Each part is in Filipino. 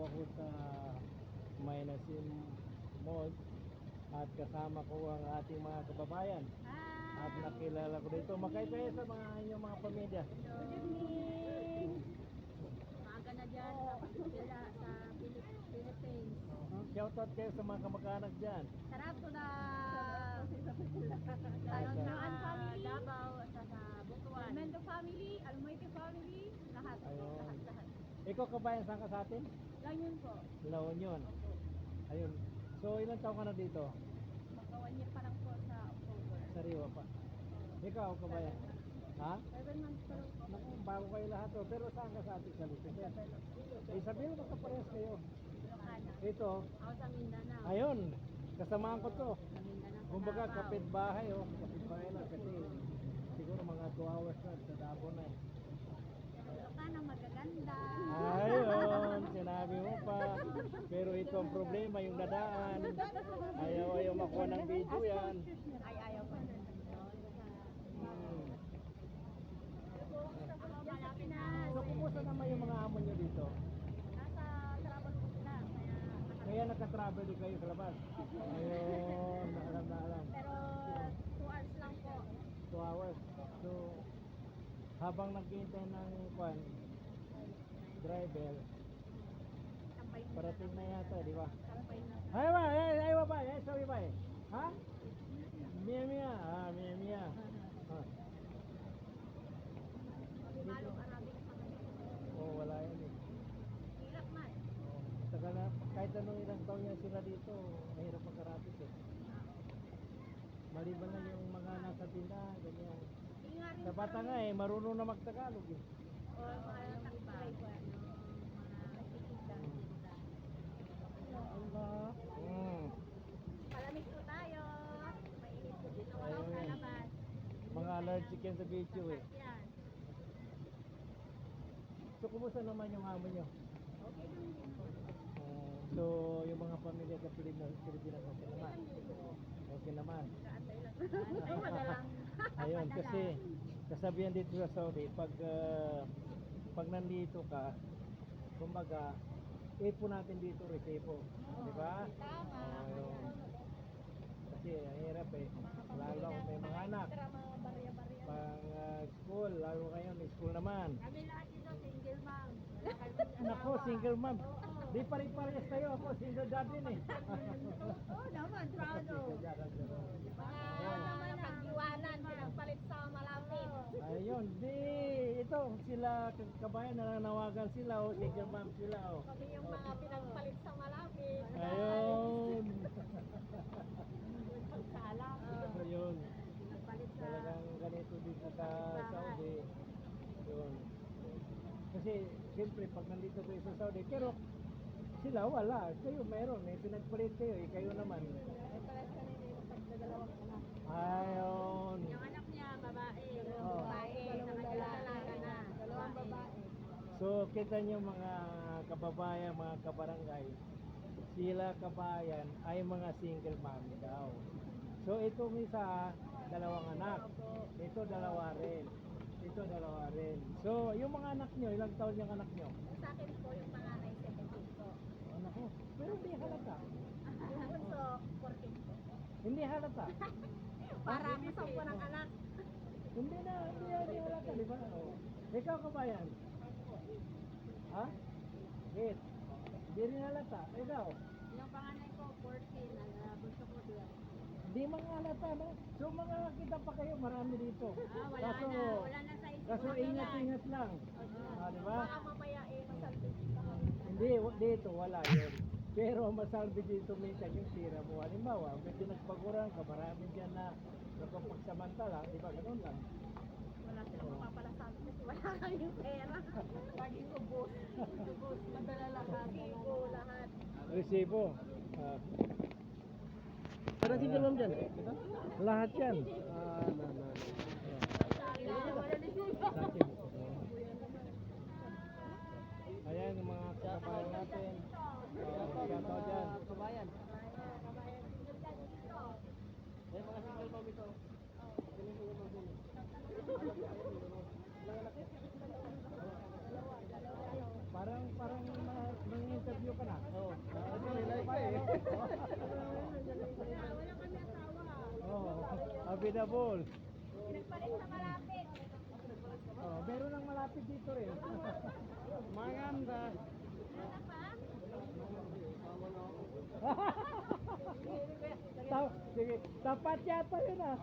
ako sa Maynasim Mall at kasama ko ang ating mga kababayan at nakilala ko dito. Makay kayo sa mga inyong mga pamilya. Good evening! Maaga na dyan sa Philippines. Shoutout kayo sa mga kamag-anak dyan. Sarap ko na sa Davao at sa Butuan. Mendo family, Almoite family, lahat. Ayun. Lahat. Ikaw kabayan, saan ka sa atin? Lang yun po. La Union. Ayun. So ilang taon ka na dito? Magka 1 year pa lang po sa October. Sariwa pa. Ikaw kabayan? Ha? 7 months pa lang po. Naku, bago kayo lahat to. Pero saan ka sa atin sa Luzon? Isabel, magkaparehas kayo. Ilocana. Ito. Ako sa Mindanao. Ayun. Kasamaan ko to. Sa Mindanao. sa Kumbaga Davao. kapitbahay oh. Kapitbahay lang kasi siguro mga 2 hours na sa Davao na eh. Ilocana magaganda. Ayun, sinabi mo pa. Pero ito ang problema, yung dadaan. Ayaw makuha ng video yan. Ay, ayaw ko. Hmm. Ako malapit na. So, kumusta naman yung mga amo nyo dito? Nasa travel po sila. Kaya nagka-travel din kayo sa labas? Ayun, alam na alam. Pero 2 hours lang po. 2 hours. So, habang naghihintay ng driver, Sampay na. parating na yata, di ba? Sampay na. Ay ba, ay ba, ay sabi ba, ha? Mia Mia, Mia Mia. Ah. Malong Arabic pa kami. Oh, wala yan eh. Hirap man. Oh, tagal na, kahit anong ilang taon yan sila dito, mahirap magkarapit eh. Maliban na yung mga nasa tindahan, ganyan. Hindi nga rin Sa bata nga eh, marunong na magtagalog eh. o mga takbay ko ano, mga nagtitinda. Allah. Malamig po tayo. Mainit po dito ako Ayun. sa labas. Mga allergic yan sa video eh. Yan. So, kumusta naman yung amo nyo? Okay lang din po. So, yung mga pamilya sa Pilipinas, okay naman? Okay naman. Kaantay lang. Ay, wala lang. Ayun, kasi kasabihan dito sa Saudi, pag nandito ka, kumbaga, ipo natin dito resibo, di ba? Tama. Ayun. Kasi ang hirap eh, lalo kung may mga anak, Extra mga barya-barya. pang school, lalo ngayon, school naman. Kami lahat dito, single mom. Wala kami Nako, single mom. Di pare-parehas tayo, ako single dad din eh. Oo naman, proud of. Single dad ako. Mga naman pag-iwanan, pinagpalit sa malapit. Ayun, di, ito, sila kabayan, nananawagan sila, oh, single mom sila, oh. Kami yung mga pinagpalit sa malapit. Ayun. Pagsala. Ayun. Pinagpalit sa... Talagang ganito dito sa Saudi. Yun. Kasi, siyempre, pag nandito kayo sa Saudi, pero sila wala. Kayo meron, eh. Pinagpalit kayo, eh. Kayo naman. Ay, palas ka na yung pagdadalawang anak. Ayun. Yung anak niya, babae. Yung Oh. babae, nakadalaga na. Dalawang babae. So, kita nyo mga kababayan, mga kabarangay, sila kabayan ay mga single mommy daw. So, itong isa, dalawang anak. Ito, dalawa rin. Ito, dalawa rin. So, yung mga anak nyo, ilang taon yung anak nyo? Sa akin po, yung panganay 17 po. Anak ko. Pero hindi halata. Yung bunso, 14 po. Hindi halata. Para ako sa ng anak. Hindi halata, di ba? Oh. Ikaw kabayan? Ha? Wait. Hindi rin halata. Ikaw? Yung panganay ko, 14. Ang bunso ko, 12. Di mga halata, no? So mga kita pa kayo, marami dito. Wala Kaso, na. Wala na sa isip. kaso ingat-ingat lang. Di ba? Baka mamaya masalbi dito. Hindi, dito wala yun. Pero masalbi dito minsan yung tira mo. Halimbawa, may pinagpaguran ka, marami dyan na nakapagsamantala, di ba? Ganun lang. Wala silang mapapalasabi kasi wala kayong pera. Laging ubos. Ubos. Madala lahat. Resibo lahat. Resibo. Ah. Parang single mom dyan. Lahat yan. Ayan yung mga kabayan natin. Shout out dyan. Kabayan. May mga single mom ito. Parang nang interview ka na? Oo. Ito, like ka eh. Wala kami asawa. Oh, available. Pinagpalit sa malapit. Oh, meron ng malapit dito rin. Maganda. Ano pa? Sige, tapat yata yun ah.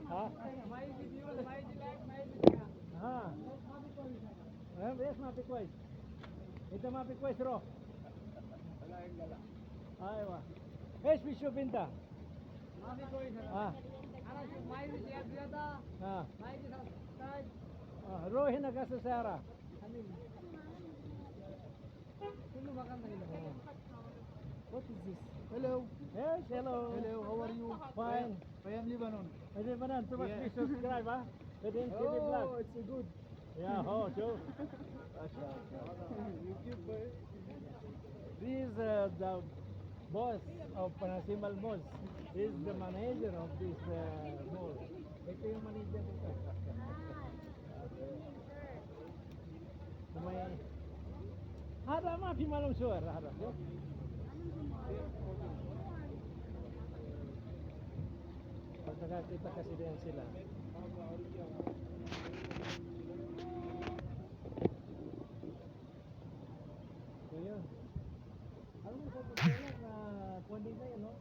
Ha? Ha? Yes, mapikwas. Ito mapikwas ro. Aywa. Es bisyo binta. Ah. Ah. Ah, rohi nagasasara. What is this? Hello. Yes, hello. Hello, how are you? Fine. I am Lebanon. Is it Manan? Too much Yeah. please subscribe, huh? Within CD Oh, Vlog. it's a good. Yeah, oh, Joe. YouTube boy. This is the boss of Panasimal Mall. He is the manager of this mall. Ito yung manager nito. May Hada mafi malum suar hada. Pag nakakita kasi din sila. So yun. Alam mo sa totoo lang na kundi kayo, no?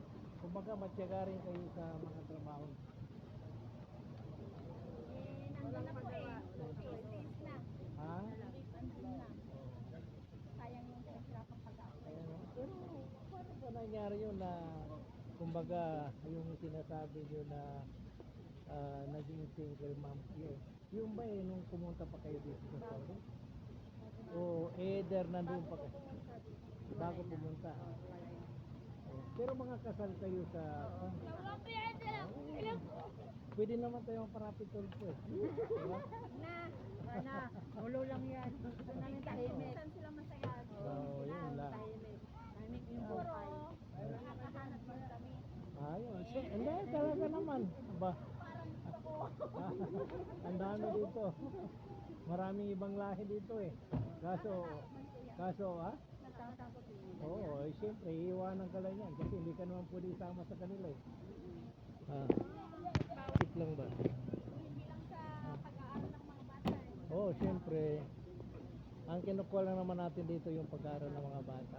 Kumbaga matyaga rin kayo sa mga trabaho. Nandun na po eh. Tiis na. Ha? Nandun na. Sayang yung pinaghirapan pag-aaral. Ayan, no? Pero paano pa nangyari yun na kumbaga yung sinasabi nyo na naging single mom kayo? Yung ba eh nung pumunta pa kayo dito sa Saudi? O either nandun pa kayo? Bago pumunta. Oh, pero mga kasal kayo sa... Pwede naman tayong parapit tulpo eh. Diba? Na. Ulo lang yan. Gusto namin tahimik. Saan sila masaya? Oo, yun lang. Tahimik. Tahimik yung buhay. Nakakahanap din kami. Ayun. Hindi, talaga naman. Ba? Ang dami dito. Maraming ibang lahi dito eh. Kaso ha? Natatakot din. Oo, eh, siyempre, iiwanan ka lang yan kasi hindi ka naman pwede isama sa kanila eh. Tip lang ba? Hindi lang sa pag-aaral ng mga bata eh. Oo, siyempre. Ang kinukuha lang naman natin dito yung pag-aaral ng mga bata.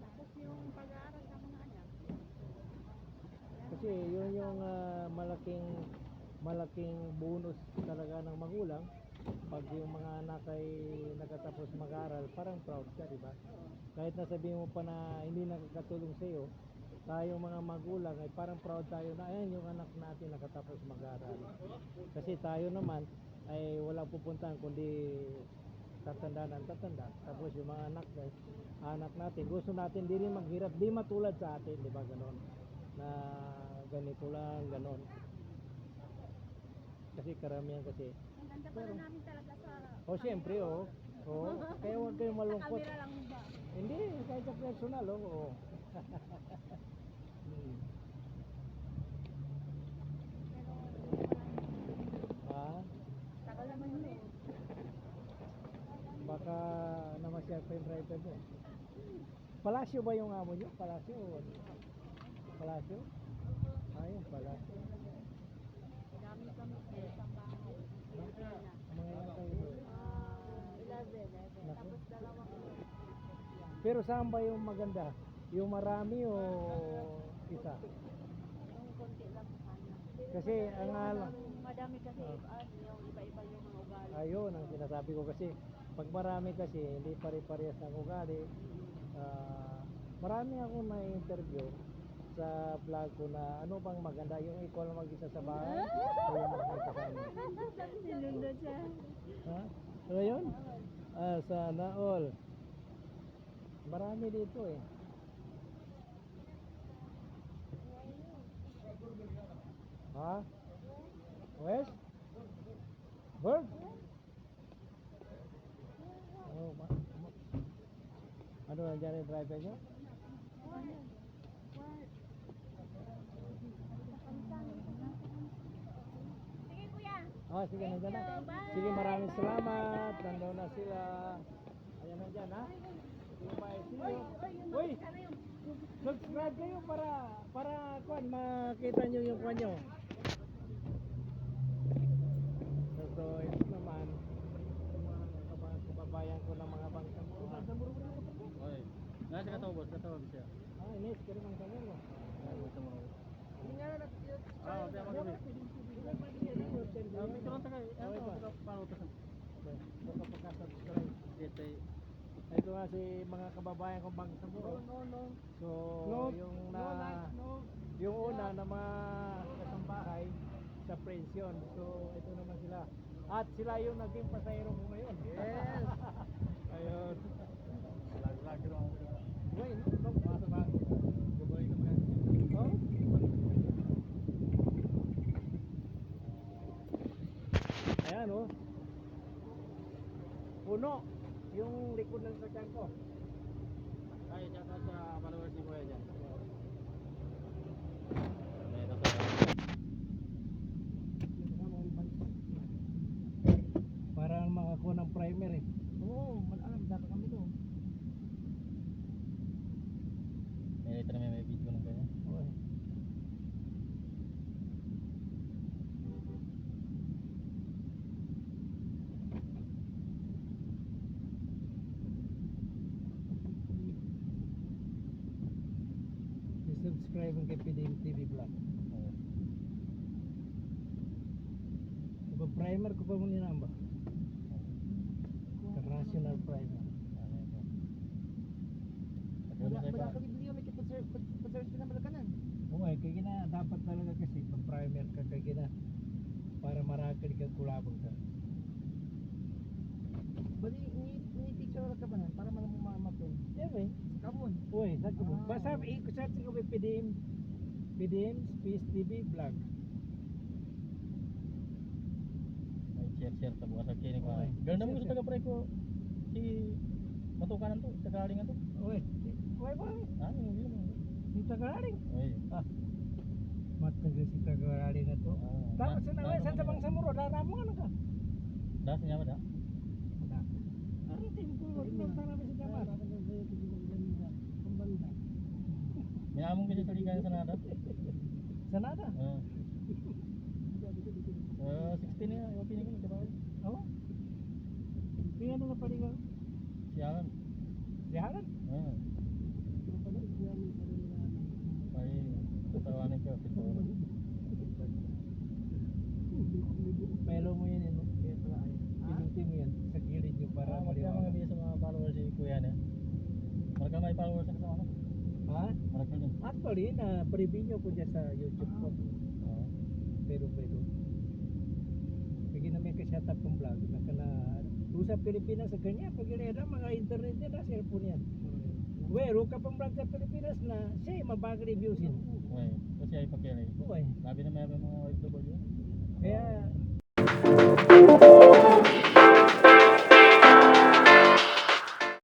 Tapos yung pag-aaral ng mga anak. Kasi yun yung malaking bonus talaga ng magulang. Pag yung mga anak ay nakatapos mag-aral, parang proud ka, di ba? Kahit nasabihin mo pa na hindi nakakatulong sa iyo, tayong mga magulang ay parang proud tayo na ayan yung anak natin nakatapos mag-aral. Kasi tayo naman ay walang pupuntahan kundi tatanda ng tatanda. Tapos yung mga anak natin, gusto natin di rin maghirap, di matulad sa atin, di ba ganon? Na ganito lang, ganon. Kasi karamihan kasi. Ang ganda pala namin talaga sa... Oh, siyempre, oh. Oh, kaya huwag kayong Sa malungkot. camera lang ba? Hindi, kahit sa personal, oh. Oh. Hmm. Pero Ha? tagal naman yun eh. Baka namasyal pa yung driver mo. Palasyo ba yung amo nyo? Palasyo? Palasyo? Ayun, Palasyo. Dami kami sa isang bahay. Mga ilan kayo doon? 11. Naku. Tapos dalawang Pero saan ba yung maganda? Yung marami o isa? yung konti lang sa kanya. Kasi ang alam. Madami kasi yung iba-iba yung mga ugali. Ayun ang sinasabi ko kasi pag marami kasi hindi pare-parehas ng ugali. Marami akong na-interview sa vlog ko na ano bang maganda yung ikaw lang mag-isa sa bahay o yung magkakasama. Sinunod siya. Ha? So yun? Sana all. Marami dito eh. Ha? West? Bird? Oh, ano nandiyan yung driver nyo? Sige kuya. Oh, sige, nandiyan na. Bye. Sige, maraming salamat. Nandoon na sila. Ayan na dyan, ha? Sige, bye. See you. Uy, subscribe kayo para kuan makita nyo yung kuan nyo. So ito naman yung mga kababayan ko ng mga bangkang Oy. Nasa katawa boss, katawa siya. Inis, kaya mang tanong mo. Ah, kaya magabi. Ah, picture lang tagay. Ano Okay pa. ba paano to? Subscribe. Dito. Ito nga si mga kababayan kong bangkang So yung una na mga kasambahay sa pension. So ito naman sila. At sila yung naging pasahero ko ngayon. Yes. Ayun. Lag-lag ro. Wait, no, masa ba? Gabay ka mga. Oh? Ayan oh. Puno yung likod ng sakyan ko. Ay, tsaka sa followers ni Kuya dyan. Para makakuha ng primer eh. Oo, alam, dapat kami to. May later may video ng ganyan. Okay. Subscribe ang kay PDM TV Vlog. Diba primer ko pa mo ninamba? International primer. Wala ka video may kita-search ka na malakanan. Okay, kaya gina dapat talaga kasi pag primer ka kaya gina para marakad kang kulabang ka. Bali, ni picture ka ba nan para man mo mamapen. Siyempre. Kamon. Uy, sa ko. Ah, Basta okay. i-search ko kay PDM Space TV Vlog. Ay, share ta bukas sa kini ko. Okay. Ganda mo sa taga pre ko si matukanan to, tagalingan to. Uy, ba? Ah, yun. Si Tagaraling. Oy. Ah. Matagal si Tagaraling na to. Tapos na nga sa tabang samuro, daramo ka na ka. Das niya ba da? Ang team ko, wala na namin sa Jamar. Minamong ko siya sa ligayan sa nada. Sanada? Ah. 16 niya, yung pinig ko nagkabaw. Oo. Tingnan na napaligaw. Siyalan. Lihanan? Ah. Ay, tatawanin ko. Pero mo yun, ano? Pinutin mo yan sa gilid nyo para Para magkaya mga maliwanag. biya sa mga followers si Kuya niya. Marga may followers na kasama. Ha? Marga din. Actually, na-preview nyo ko dyan sa YouTube ko. Oo. Pero. Pagi namin ka-set up ng vlog. Sa Pilipinas sa kanya, pag ilera, mga internet yan na cellphone yan. Wero ka pang vlog sa Pilipinas na siya mabagal reviews yun. Okay. Kasi ay pagkilay. Okay. Labi na may mga OFW. Kaya